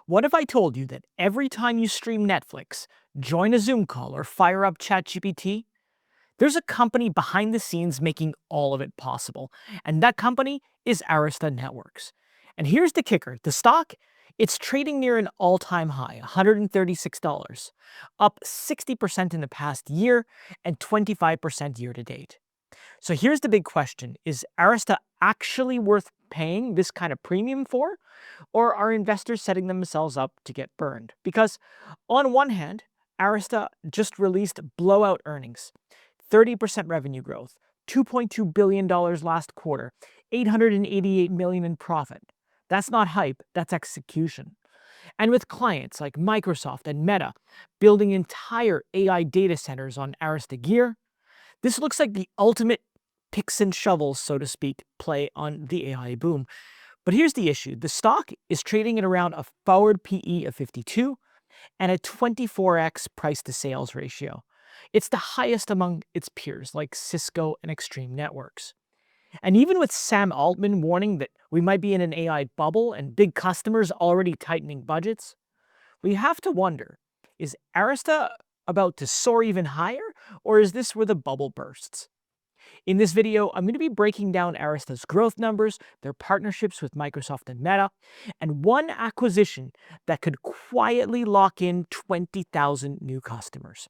What if I told you that every time you stream Netflix, join a Zoom call, or fire up ChatGPT, there's a company behind the scenes making all of it possible, and that company is Arista Networks. And here's the kicker. The stock, it's trading near an all-time high, $136, up 60% in the past year and 25% year to date. So here's the big question. Is Arista actually worth paying this kind of premium for? Or are investors setting themselves up to get burned? Because on one hand, Arista just released blowout earnings, 30% revenue growth, $2.2 billion last quarter, $888 million in profit. That's not hype, that's execution. And with clients like Microsoft and Meta building entire AI data centers on Arista gear, this looks like the ultimate picks and shovels, so to speak, play on the AI boom. But here's the issue. The stock is trading at around a forward PE of 52 and a 24x price to sales ratio. It's the highest among its peers like Cisco and Extreme Networks. And even with Sam Altman warning that we might be in an AI bubble and big customers already tightening budgets, we have to wonder, is Arista about to soar even higher, or is this where the bubble bursts? In this video, I'm going to be breaking down Arista's growth numbers, their partnerships with Microsoft and Meta, and one acquisition that could quietly lock in 20,000 new customers.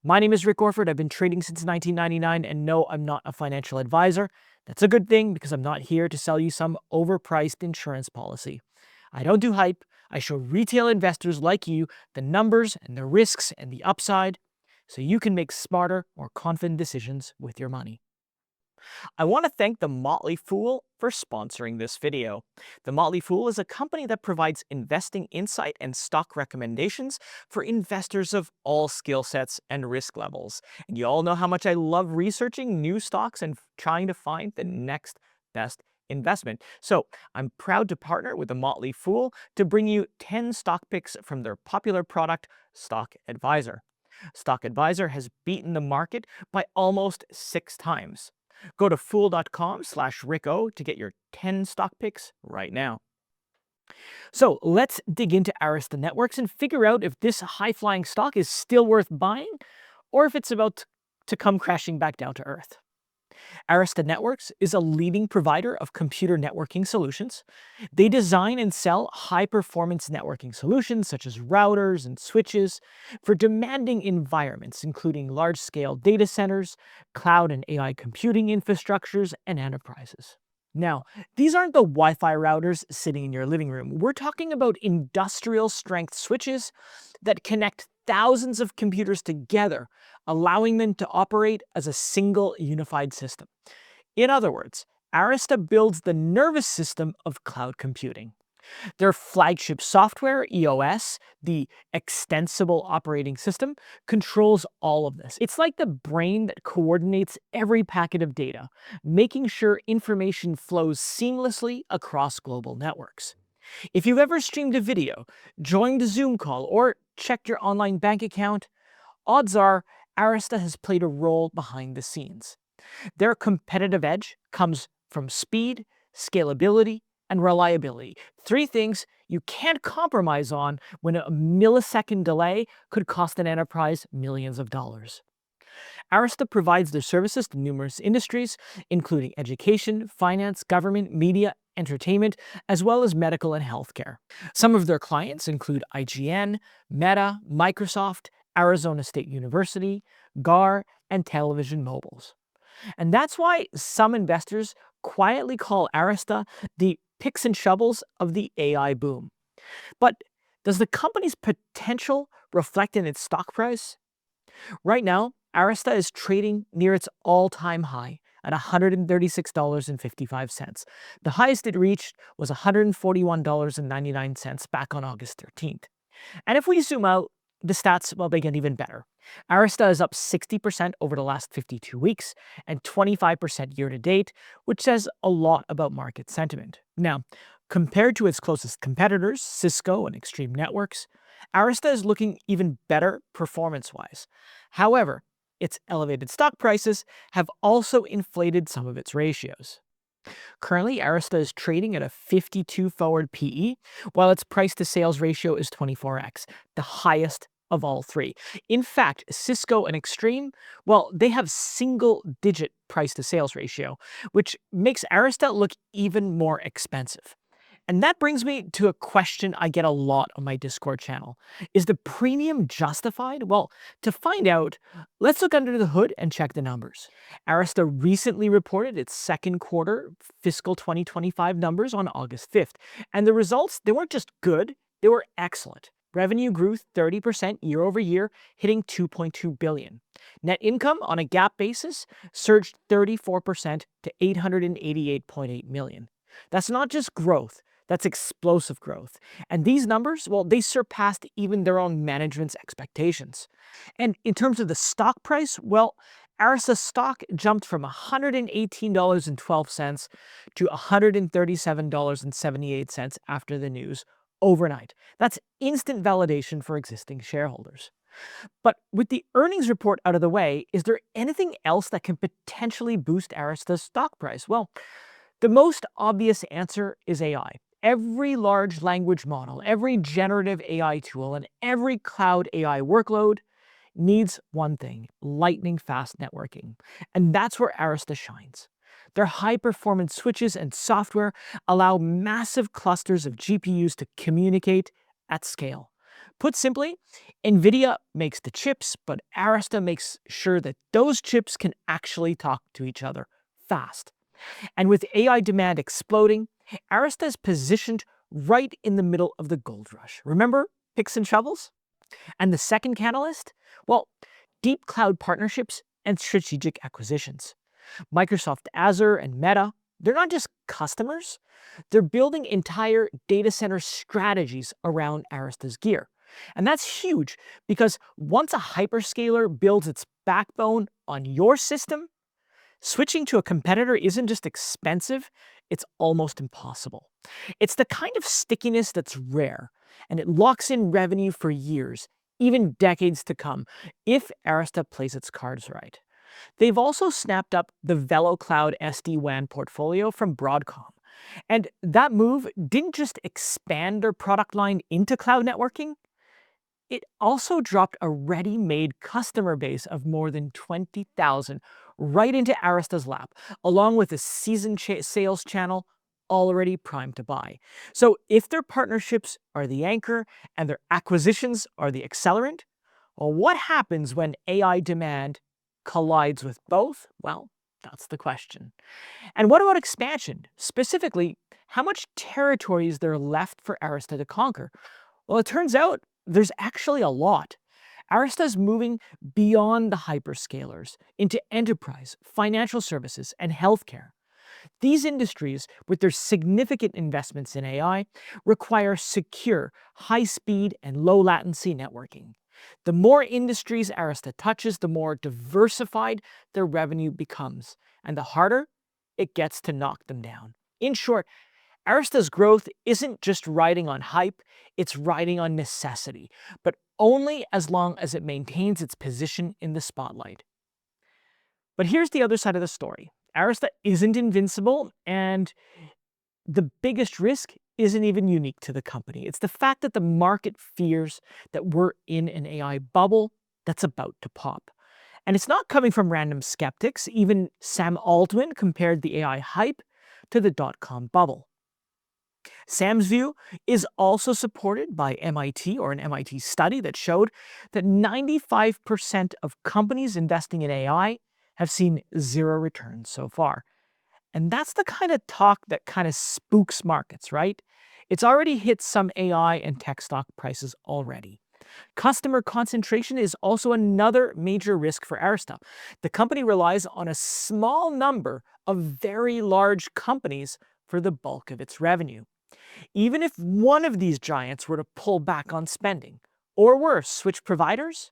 My name is Rick Orford. I've been trading since 1999, and no, I'm not a financial advisor. That's a good thing because I'm not here to sell you some overpriced insurance policy. I don't do hype. I show retail investors like you the numbers and the risks and the upside so you can make smarter, more confident decisions with your money. I want to thank The Motley Fool for sponsoring this video. The Motley Fool is a company that provides investing insight and stock recommendations for investors of all skill sets and risk levels. And you all know how much I love researching new stocks and trying to find the next best investment. So I'm proud to partner with The Motley Fool to bring you 10 stock picks from their popular product, Stock Advisor. Stock Advisor has beaten the market by almost 6 times. Go to fool.com/RickO to get your 10 stock picks right now. So let's dig into Arista Networks and figure out if this high-flying stock is still worth buying or if it's about to come crashing back down to earth. Arista Networks is a leading provider of computer networking solutions. They design and sell high-performance networking solutions such as routers and switches for demanding environments, including large-scale data centers, cloud and AI computing infrastructures, and enterprises. Now, these aren't the Wi-Fi routers sitting in your living room. We're talking about industrial-strength switches that connect thousands of computers together, allowing them to operate as a single unified system. In other words, Arista builds the nervous system of cloud computing. Their flagship software, EOS, the extensible operating system, controls all of this. It's like the brain that coordinates every packet of data, making sure information flows seamlessly across global networks. If you've ever streamed a video, joined a Zoom call, or checked your online bank account, odds are Arista has played a role behind the scenes. Their competitive edge comes from speed, scalability, and reliability. 3 things you can't compromise on when a millisecond delay could cost an enterprise millions of dollars. Arista provides their services to numerous industries, including education, finance, government, media, entertainment, as well as medical and healthcare. Some of their clients include IGN, Meta, Microsoft, Arizona State University, GAR, and Television Mobiles. And that's why some investors quietly call Arista the picks and shovels of the AI boom. But does the company's potential reflect in its stock price? Right now, Arista is trading near its all-time high at $136.55. The highest it reached was $141.99 back on August 13th. And if we zoom out, the stats, well, they get even better. Arista is up 60% over the last 52 weeks and 25% year to date, which says a lot about market sentiment. Now, compared to its closest competitors, Cisco and Extreme Networks, Arista is looking even better performance-wise. However, its elevated stock prices have also inflated some of its ratios. Currently, Arista is trading at a 52 forward PE, while its price to sales ratio is 24x, the highest of all three. In fact, Cisco and Extreme, well, they have single digit price to sales ratio, which makes Arista look even more expensive. And that brings me to a question I get a lot on my Discord channel. Is the premium justified? Well, to find out, let's look under the hood and check the numbers. Arista recently reported its second quarter fiscal 2025 numbers on August 5th, and the results, they weren't just good, they were excellent. Revenue grew 30% year over year, hitting $2.2 billion. Net income on a GAAP basis surged 34% to $888.8 million. That's not just growth, that's explosive growth. And these numbers, well, they surpassed even their own management's expectations. And in terms of the stock price, well, Arista's stock jumped from $118.12 to $137.78 after the news overnight. That's instant validation for existing shareholders. But with the earnings report out of the way, is there anything else that can potentially boost Arista's stock price? Well, the most obvious answer is AI. Every large language model, every generative AI tool, and every cloud AI workload needs one thing: lightning fast networking. And that's where Arista shines. Their high performance switches and software allow massive clusters of GPUs to communicate at scale. Put simply, NVIDIA makes the chips, but Arista makes sure that those chips can actually talk to each other fast. And with AI demand exploding, Arista is positioned right in the middle of the gold rush. Remember picks and shovels? And the second catalyst? Well, deep cloud partnerships and strategic acquisitions. Microsoft Azure and Meta, they're not just customers, they're building entire data center strategies around Arista's gear. And that's huge because once a hyperscaler builds its backbone on your system, switching to a competitor isn't just expensive, it's almost impossible. It's the kind of stickiness that's rare, and it locks in revenue for years, even decades to come, if Arista plays its cards right. They've also snapped up the VeloCloud SD-WAN portfolio from Broadcom. And that move didn't just expand their product line into cloud networking, it also dropped a ready-made customer base of more than 20,000 right into Arista's lap, along with a seasoned sales channel already primed to buy. So if their partnerships are the anchor and their acquisitions are the accelerant, well, what happens when AI demand collides with both? Well, that's the question. And what about expansion? Specifically, how much territory is there left for Arista to conquer? Well, it turns out there's actually a lot. Arista is moving beyond the hyperscalers into enterprise, financial services, and healthcare. These industries, with their significant investments in AI, require secure, high-speed, and low-latency networking. The more industries Arista touches, the more diversified their revenue becomes, and the harder it gets to knock them down. In short, Arista's growth isn't just riding on hype, it's riding on necessity, but only as long as it maintains its position in the spotlight. But here's the other side of the story. Arista isn't invincible, and the biggest risk isn't even unique to the company. It's the fact that the market fears that we're in an AI bubble that's about to pop. And it's not coming from random skeptics. Even Sam Altman compared the AI hype to the dot-com bubble. Sam's view is also supported by MIT, or an MIT study that showed that 95% of companies investing in AI have seen zero returns so far. And that's the kind of talk that kind of spooks markets, right? It's already hit some AI and tech stock prices already. Customer concentration is also another major risk for Arista. The company relies on a small number of very large companies for the bulk of its revenue. Even if one of these giants were to pull back on spending, or worse, switch providers,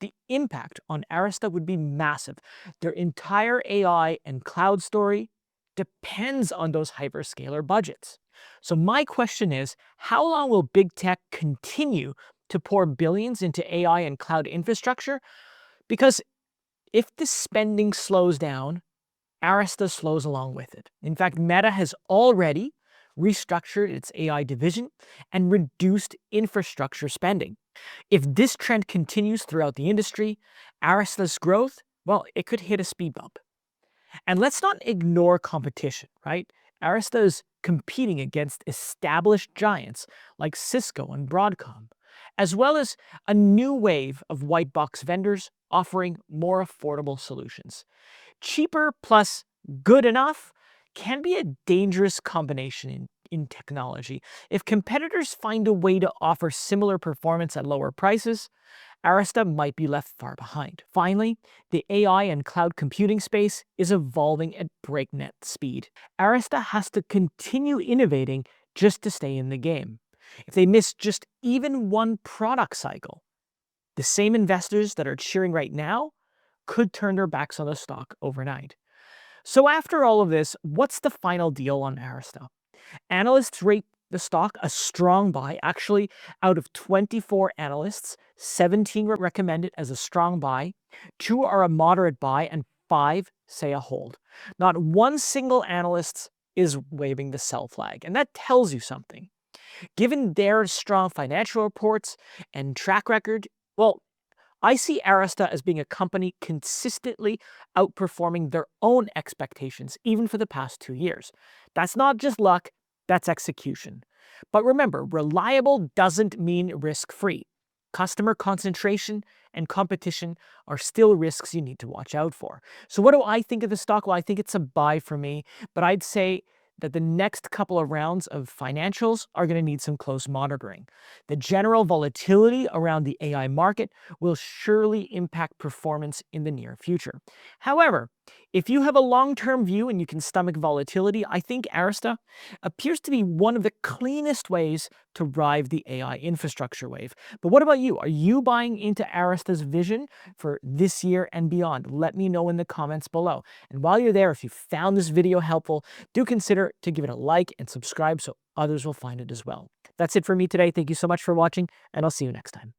the impact on Arista would be massive. Their entire AI and cloud story depends on those hyperscaler budgets. So my question is, how long will big tech continue to pour billions into AI and cloud infrastructure? Because if the spending slows down, Arista slows along with it. In fact, Meta has already restructured its AI division and reduced infrastructure spending. If this trend continues throughout the industry, Arista's growth, well, it could hit a speed bump. And let's not ignore competition, right? Arista is competing against established giants like Cisco and Broadcom, as well as a new wave of white box vendors offering more affordable solutions. Cheaper plus good enough can be a dangerous combination in technology. If competitors find a way to offer similar performance at lower prices, Arista might be left far behind. Finally, the AI and cloud computing space is evolving at breakneck speed. Arista has to continue innovating just to stay in the game. If they miss just even one product cycle, the same investors that are cheering right now could turn their backs on the stock overnight. So after all of this, what's the final deal on Arista? Analysts rate the stock a strong buy. Actually, out of 24 analysts, 17 recommend it as a strong buy, 2 are a moderate buy, and 5 say a hold. Not one single analyst is waving the sell flag, and that tells you something. Given their strong financial reports and track record, well, I see Arista as being a company consistently outperforming their own expectations, even for the past 2 years. That's not just luck, that's execution. But remember, reliable doesn't mean risk-free. Customer concentration and competition are still risks you need to watch out for. So what do I think of the stock? Well, I think it's a buy for me, but I'd say that the next couple of rounds of financials are going to need some close monitoring. The general volatility around the AI market will surely impact performance in the near future. However, if you have a long-term view and you can stomach volatility, I think Arista appears to be one of the cleanest ways to ride the AI infrastructure wave. But what about you? Are you buying into Arista's vision for this year and beyond? Let me know in the comments below. And while you're there, if you found this video helpful, do consider to give it a like and subscribe so others will find it as well. That's it for me today. Thank you so much for watching, and I'll see you next time.